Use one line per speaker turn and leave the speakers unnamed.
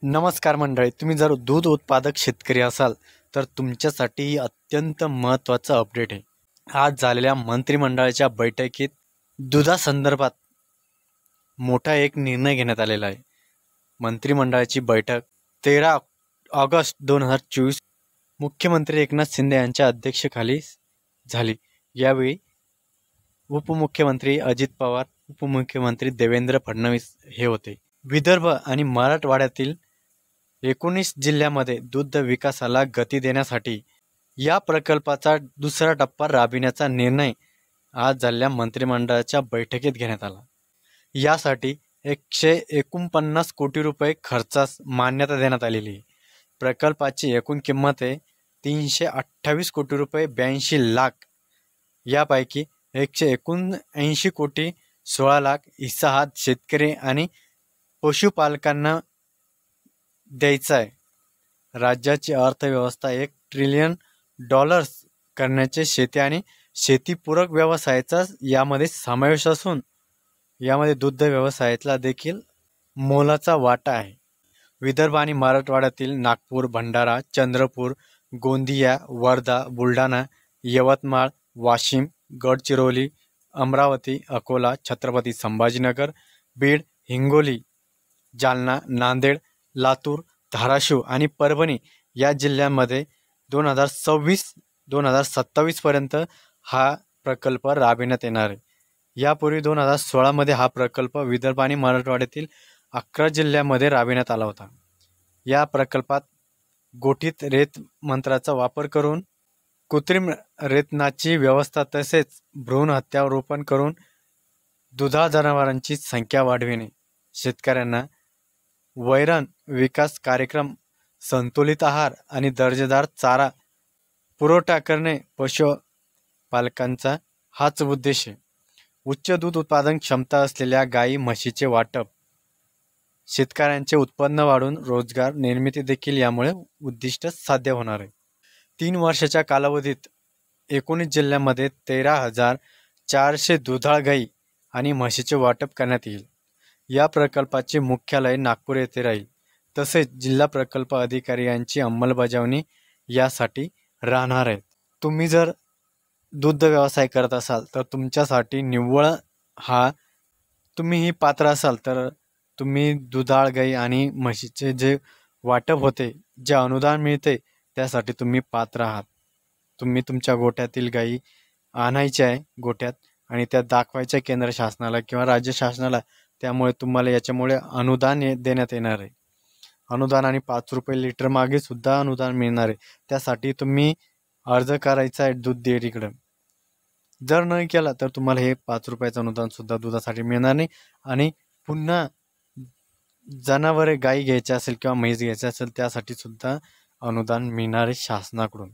नमस्कार मंडळी, तुम्ही जर दूध उत्पादक शेतकरी असाल तर तुमच्यासाठी ही अत्यंत महत्त्वाचं अपडेट आहे. आज झालेल्या मंत्रिमंडळाच्या बैठकीत दुधासंदर्भात मोठा एक निर्णय घेण्यात आलेला आहे. मंत्रिमंडळाची बैठक 13 ऑगस्ट 2024 मुख्यमंत्री एकनाथ शिंदे यांच्या अध्यक्षतेखाली झाली. यावेळी उपमुख्यमंत्री अजित पवार, उपमुख्यमंत्री देवेंद्र फडणवीस हे होते. विदर्भ आणि मराठवाड्यातील 19 जिल्ह्यामध्ये दुग्ध विकासाला गती देण्यासाठी या प्रकल्पाचा दुसरा टप्पा राबविण्याचा निर्णय आज झालेल्या मंत्रिमंडळाच्या बैठकीत घेण्यात आला. यासाठी 149 कोटी रुपये खर्चास मान्यता देण्यात आलेली आहे. प्रकल्पाची एकूण किंमत आहे 328 कोटी रुपये 82 लाख. यापैकी 179 कोटी 16 लाख हिस्सा हा शेतकरी आणि पशुपालकांना द्यायचा आहे. राज्याची अर्थव्यवस्था $1 ट्रिलियन करण्याचे शेती आणि शेतीपूरक व्यवसायाचा यामध्ये समावेश असून यामध्ये दुग्ध व्यवसायाला देखील मोलाचा वाटा आहे. विदर्भ आणि मराठवाड्यातील नागपूर, भंडारा, चंद्रपूर, गोंदिया, वर्धा, बुलढाणा, यवतमाळ, वाशिम, गडचिरोली, अमरावती, अकोला, छत्रपती संभाजीनगर, बीड, हिंगोली, जालना, नांदेड, लातूर, धाराशिव आणि परभणी या जिल्ह्यांमध्ये 2026-2027 पर्यंत हा प्रकल्प राबविण्यात येणार आहे. यापूर्वी 2016 हा प्रकल्प विदर्भ आणि मराठवाड्यातील 11 जिल्ह्यांमध्ये राबविण्यात आला होता. या प्रकल्पात गोठीत रेत मंत्राचा वापर करून कृत्रिम रेतनाची व्यवस्था तसेच भ्रूण हत्यारोपण करून दुधाळ जनावरांची संख्या वाढविणे, शेतकऱ्यांना वैरण विकास कार्यक्रम, संतुलित आहार आणि दर्जेदार चारा पुरवठा करणे पशुपालकांचा हाच उद्देश आहे. उच्च दूध उत्पादन क्षमता असलेल्या गाई म्हशीचे वाटप, शेतकऱ्यांचे उत्पन्न वाढून रोजगार निर्मिती देखील यामुळे उद्दिष्ट साध्य होणार आहे. 3 वर्षाच्या कालावधीत 19 जिल्ह्यांमध्ये 13,400 दुधाळ गाई आणि म्हशीचे वाटप करण्यात येईल. या प्रकल्पाचे मुख्यालय नागपूर येथे राहील. तसेच जिल्हा प्रकल्प अधिकारी यांची अंमलबजावणी यासाठी राहणार आहे. तुम्ही जर दुग्ध व्यवसाय करत असाल तर तुमच्यासाठी निव्वळ तुम्ही पात्र असाल तर तुम्ही दुधाळ गाई आणि म्हशीचे जे वाटप होते, जे अनुदान मिळते त्यासाठी तुम्ही पात्र आहात. तुम्ही तुमच्या गोठ्यातील गाई आणायच्या आहे गोठ्यात आणि त्या दाखवायच्या केंद्र शासनाला किंवा राज्य शासनाला. त्यामुळे तुम्हाला याच्यामुळे अनुदान देण्यात येणार आहे. अनुदान आणि 5 रुपये लिटर मागे सुद्धा अनुदान मिळणार आहे. त्यासाठी तुम्ही अर्ज करायचा आहे दूध डेअरीकडे. जर नाही केला तर तुम्हाला हे 5 रुपयाचं अनुदान सुद्धा दुधासाठी मिळणार नाही. आणि पुन्हा जनावरे गाई घ्यायची असेल किंवा म्हैस घ्यायची असेल त्यासाठी सुद्धा अनुदान मिळणार आहे शासनाकडून.